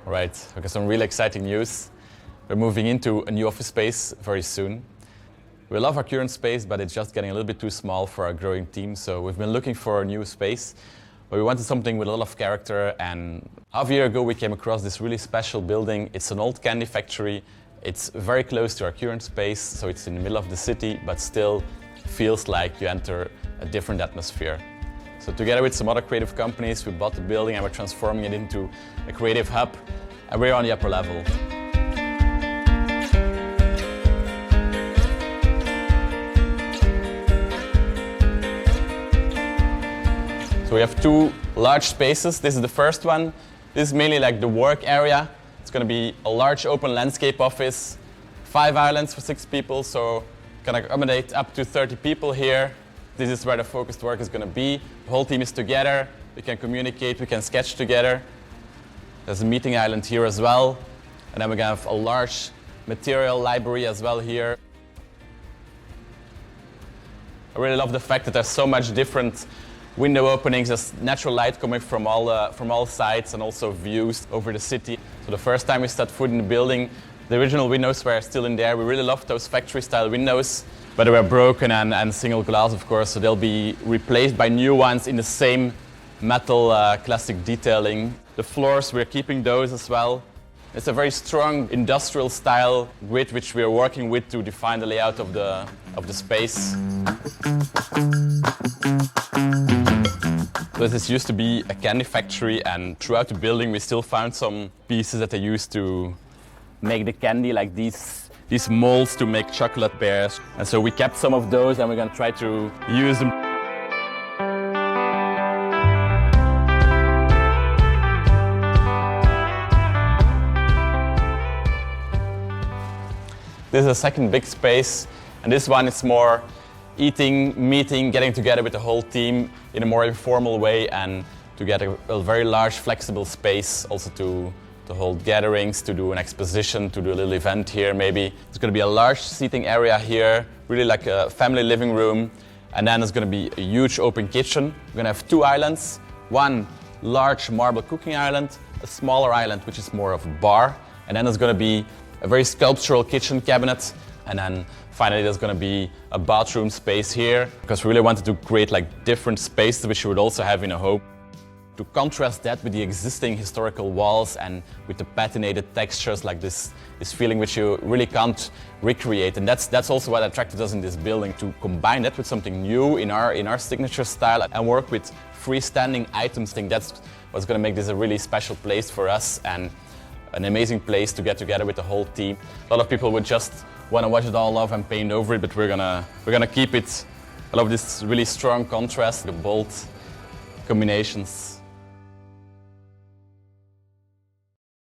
Right, okay, some really exciting news. We're moving into a new office space very soon. We love our current space, but it's just getting a little bit too small for our growing team, so we've been looking for a new space. But we wanted something with a lot of character, and half a year ago we came across this really special building. It's an old candy factory. It's very close to our current space, so it's in the middle of the city, but still feels like you enter a different atmosphere. So together with some other creative companies, we bought the building and we're transforming it into a creative hub, and we're on the upper level. So we have two large spaces. This is the first one. This is mainly like the work area. It's going to be a large open landscape office, 5 islands for 6 people, so can accommodate up to 30 people here. This is where the focused work is going to be. The whole team is together. We can communicate, we can sketch together. There's a meeting island here as well. And then we're going to have a large material library as well here. I really love the fact that there's so much different window openings. There's natural light coming from all sides and also views over the city. So the first time we set foot in the building, the original windows were still in there. We really loved those factory-style windows, but they were broken and single glass, of course, so they'll be replaced by new ones in the same metal classic detailing. The floors, we're keeping those as well. It's a very strong industrial style grid which we're working with to define the layout of the space. So this used to be a candy factory, and throughout the building we still found some pieces that they used to make the candy, like these molds to make chocolate bears. And so we kept some of those and we're going to try to use them. This is a second big space, and this one is more eating, meeting, getting together with the whole team in a more informal way, and to get a very large flexible space also to hold gatherings, to do an exposition, to do a little event here maybe. There's going to be a large seating area here, really like a family living room, and then there's going to be a huge open kitchen. We're going to have 2 islands, one large marble cooking island, a smaller island which is more of a bar, and then there's going to be a very sculptural kitchen cabinet, and then finally there's going to be a bathroom space here, because we really wanted to create like different spaces which you would also have in a home. To contrast that with the existing historical walls and with the patinated textures, like this feeling which you really can't recreate. And that's also what attracted us in this building, to combine that with something new in our signature style and work with freestanding items. I think that's what's going to make this a really special place for us, and an amazing place to get together with the whole team. A lot of people would just want to wash it all off and paint over it, but we're gonna keep it. I love this really strong contrast, the bold combinations.